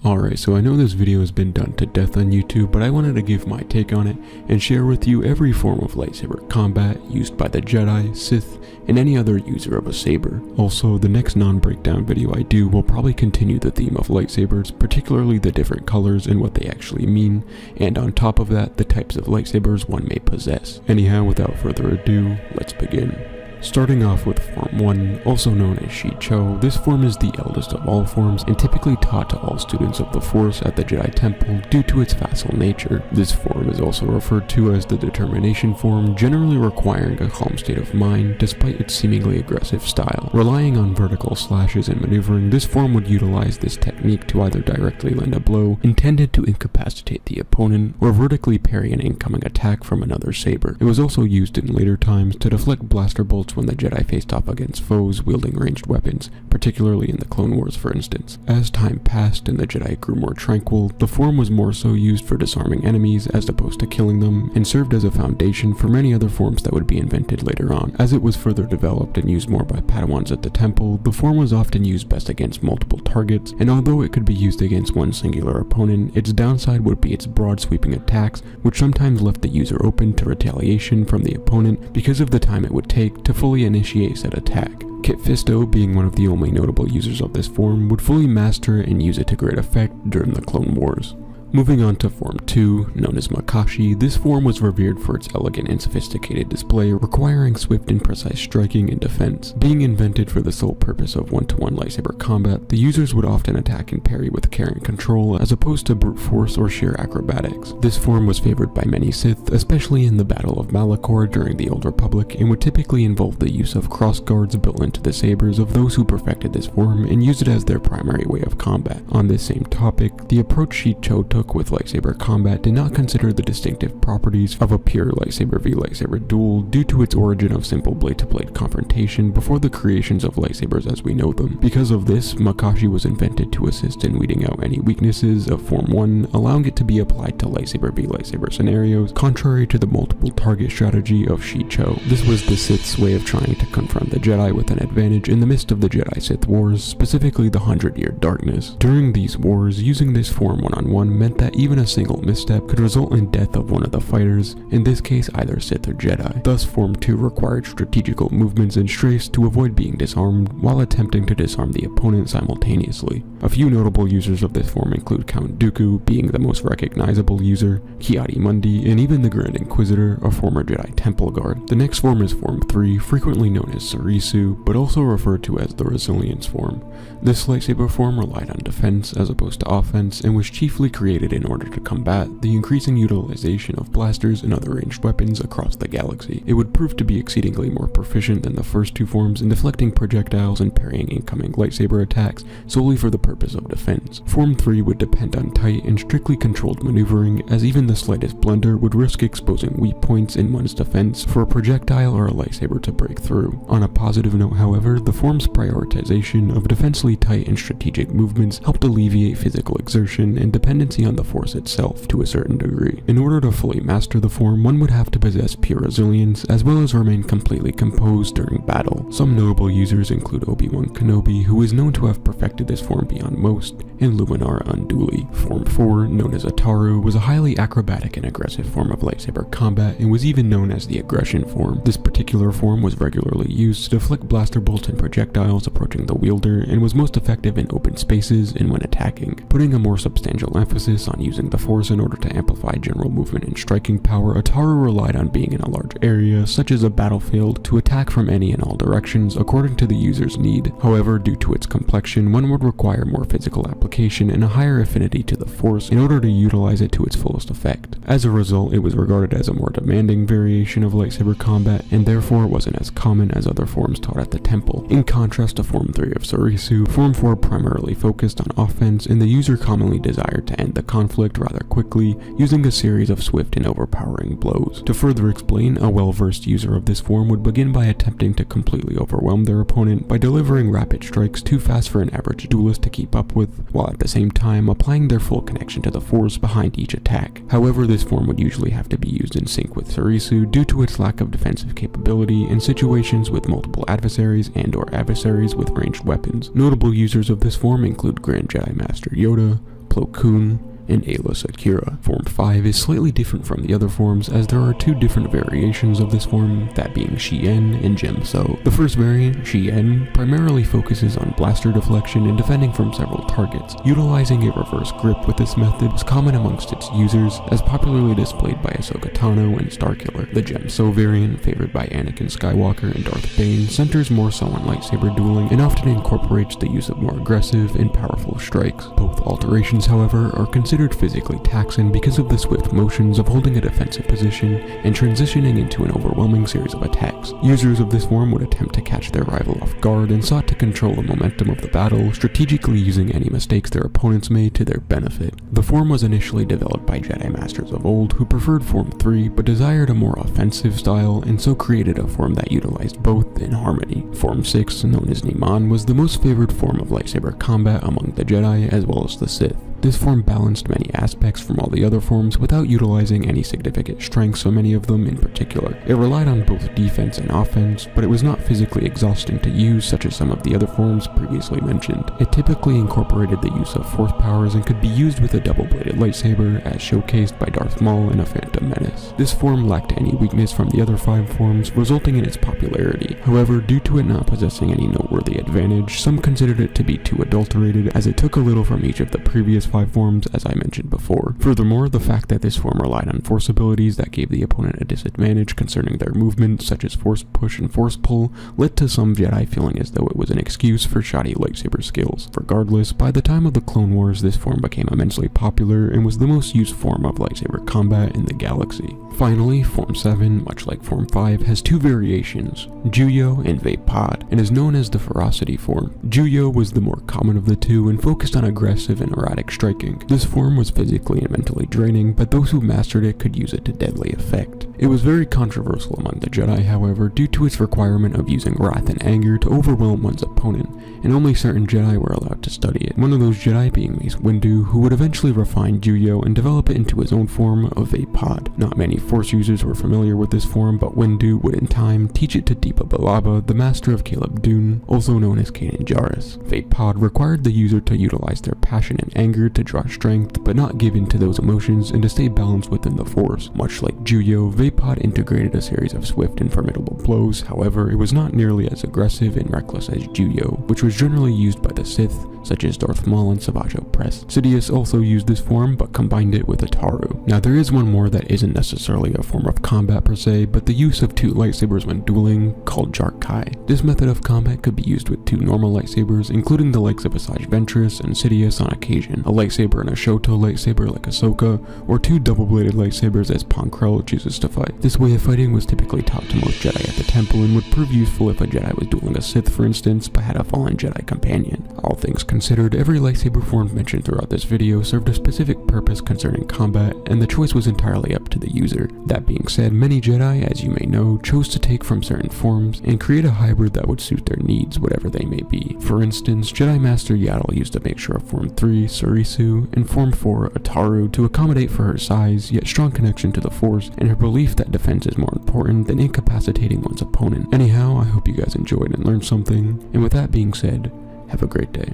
Alright, so I know this video has been done to death on YouTube, but I wanted to give my take on it and share with you every form of lightsaber combat used by the Jedi, Sith, and any other user of a saber. Also, the next non-breakdown video I do will probably continue the theme of lightsabers, particularly the different colors and what they actually mean, and on top of that, the types of lightsabers one may possess. Anyhow, without further ado, let's begin. Starting off with Form 1, also known as Shii-Cho, this form is the eldest of all forms and typically taught to all students of the Force at the Jedi Temple due to its facile nature. This form is also referred to as the Determination form, generally requiring a calm state of mind despite its seemingly aggressive style. Relying on vertical slashes and maneuvering, this form would utilize this technique to either directly land a blow intended to incapacitate the opponent or vertically parry an incoming attack from another saber. It was also used in later times to deflect blaster bolts when the Jedi faced off against foes wielding ranged weapons, particularly in the Clone Wars for instance. As time passed and the Jedi grew more tranquil, the form was more so used for disarming enemies as opposed to killing them, and served as a foundation for many other forms that would be invented later on. As it was further developed and used more by Padawans at the temple, the form was often used best against multiple targets, and although it could be used against one singular opponent, its downside would be its broad sweeping attacks, which sometimes left the user open to retaliation from the opponent because of the time it would take to fully initiate said attack. Kit Fisto, being one of the only notable users of this form, would fully master it and use it to great effect during the Clone Wars. Moving on to Form 2, known as Makashi, this form was revered for its elegant and sophisticated display, requiring swift and precise striking and defense. Being invented for the sole purpose of one-to-one lightsaber combat, the users would often attack and parry with care and control, as opposed to brute force or sheer acrobatics. This form was favored by many Sith, especially in the Battle of Malachor during the Old Republic, and would typically involve the use of cross guards built into the sabers of those who perfected this form and used it as their primary way of combat. On this same topic, the approach Shii-Cho took with lightsaber combat did not consider the distinctive properties of a pure lightsaber v lightsaber duel due to its origin of simple blade-to-blade confrontation before the creations of lightsabers as we know them. Because of this, Makashi was invented to assist in weeding out any weaknesses of Form 1, allowing it to be applied to lightsaber v lightsaber scenarios, contrary to the multiple target strategy of Shii-Cho. This was the Sith's way of trying to confront the Jedi with an advantage in the midst of the Jedi-Sith Wars, specifically the 100-Year Darkness. During these wars, using this form one-on-one meant that even a single misstep could result in death of one of the fighters, in this case either Sith or Jedi. Thus Form 2 required strategical movements and strafes to avoid being disarmed while attempting to disarm the opponent simultaneously. A few notable users of this form include Count Dooku, being the most recognizable user, Ki-Adi-Mundi, and even the Grand Inquisitor, a former Jedi Temple Guard. The next form is Form 3, frequently known as Soresu, but also referred to as the Resilience form. This lightsaber form relied on defense as opposed to offense, and was chiefly created in order to combat the increasing utilization of blasters and other ranged weapons across the galaxy. It would prove to be exceedingly more proficient than the first two forms in deflecting projectiles and parrying incoming lightsaber attacks solely for the purpose of defense. Form 3 would depend on tight and strictly controlled maneuvering, as even the slightest blunder would risk exposing weak points in one's defense for a projectile or a lightsaber to break through. On a positive note, however, the form's prioritization of defensively tight and strategic movements helped alleviate physical exertion and dependency on the Force itself to a certain degree. In order to fully master the form, one would have to possess pure resilience, as well as remain completely composed during battle. Some notable users include Obi-Wan Kenobi, who is known to have perfected this form beyond most, and Luminara Unduli. Form 4, known as Ataru, was a highly acrobatic and aggressive form of lightsaber combat, and was even known as the Aggression form. This particular form was regularly used to deflect blaster bolts and projectiles approaching the wielder, and was most effective in open spaces and when attacking. Putting a more substantial emphasis on using the Force in order to amplify general movement and striking power, Ataru relied on being in a large area, such as a battlefield, to attack from any and all directions according to the user's need. However, due to its complexion, one would require more physical application and a higher affinity to the Force in order to utilize it to its fullest effect. As a result, it was regarded as a more demanding variation of lightsaber combat, and therefore wasn't as common as other forms taught at the temple. In contrast to Form 3 of Soresu, Form 4 primarily focused on offense, and the user commonly desired to end the conflict rather quickly, using a series of swift and overpowering blows. To further explain, a well-versed user of this form would begin by attempting to completely overwhelm their opponent by delivering rapid strikes too fast for an average duelist to keep up with, while at the same time applying their full connection to the Force behind each attack. However, this form would usually have to be used in sync with Soresu due to its lack of defensive capability in situations with multiple adversaries and/or adversaries with ranged weapons. Notable users of this form include Grand Jedi Master Yoda, Plo Koon, and Ayla Secura. Form 5 is slightly different from the other forms as there are two different variations of this form, that being Shien and Djem So. The first variant, Shien, primarily focuses on blaster deflection and defending from several targets. Utilizing a reverse grip with this method is common amongst its users, as popularly displayed by Ahsoka Tano and Starkiller. The Djem So variant, favored by Anakin Skywalker and Darth Bane, centers more so on lightsaber dueling and often incorporates the use of more aggressive and powerful strikes. Both alterations, however, are considered physically taxing because of the swift motions of holding a defensive position and transitioning into an overwhelming series of attacks. Users of this form would attempt to catch their rival off guard and sought to control the momentum of the battle, strategically using any mistakes their opponents made to their benefit. The form was initially developed by Jedi Masters of old who preferred Form 3 but desired a more offensive style and so created a form that utilized both in harmony. Form 6, known as Niman, was the most favored form of lightsaber combat among the Jedi as well as the Sith. This form balanced many aspects from all the other forms without utilizing any significant strengths on many of them in particular. It relied on both defense and offense, but it was not physically exhausting to use such as some of the other forms previously mentioned. It typically incorporated the use of force powers and could be used with a double-bladed lightsaber as showcased by Darth Maul in A Phantom Menace. This form lacked any weakness from the other 5 forms, resulting in its popularity. However, due to it not possessing any noteworthy advantage, some considered it to be too adulterated as it took a little from each of the previous 5 forms as I mentioned before. Furthermore, the fact that this form relied on force abilities that gave the opponent a disadvantage concerning their movement, such as force push and force pull, led to some Jedi feeling as though it was an excuse for shoddy lightsaber skills. Regardless, by the time of the Clone Wars, this form became immensely popular and was the most used form of lightsaber combat in the galaxy. Finally, Form 7, much like Form 5, has 2 variations, Juyo and Vaapad, and is known as the Ferocity form. Juyo was the more common of the two and focused on aggressive and erratic striking. This form was physically and mentally draining, but those who mastered it could use it to deadly effect. It was very controversial among the Jedi, however, due to its requirement of using wrath and anger to overwhelm one's opponent, and only certain Jedi were allowed to study it. One of those Jedi being Mace Windu, who would eventually refine Juyo and develop it into his own form of Vaapad. Not many Force users were familiar with this form, but Windu would in time teach it to Deepa Billaba, the master of Caleb Dune, also known as Kanan Jarrus. Vaapad required the user to utilize their passion and anger to draw strength, but not give in to those emotions and to stay balanced within the Force. Much like Juyo, Vaapad integrated a series of swift and formidable blows, however, it was not nearly as aggressive and reckless as Juyo, which was generally used by the Sith, such as Darth Maul and Savage Opress. Sidious also used this form, but combined it with Ataru. Now there is one more that isn't necessarily a form of combat per se, but the use of 2 lightsabers when dueling, called Jark Kai. This method of combat could be used with 2 normal lightsabers, including the likes of Asajj Ventress and Sidious on occasion, a lightsaber and a Shoto lightsaber like Ahsoka, or 2 double-bladed lightsabers as Ponkrell chooses to fight. This way of fighting was typically taught to most Jedi at the temple and would prove useful if a Jedi was dueling a Sith, for instance, but had a fallen Jedi companion. All things considered, every lightsaber form mentioned throughout this video served a specific purpose concerning combat, and the choice was entirely up to the user. That being said, many Jedi, as you may know, chose to take from certain forms and create a hybrid that would suit their needs, whatever they may be. For instance, Jedi Master Yaddle used a mixture of Form 3, Soresu, and Form 4, Ataru, to accommodate for her size, yet strong connection to the Force, and her belief that defense is more important than incapacitating one's opponent. Anyhow, I hope you guys enjoyed and learned something, and with that being said, have a great day.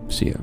See ya.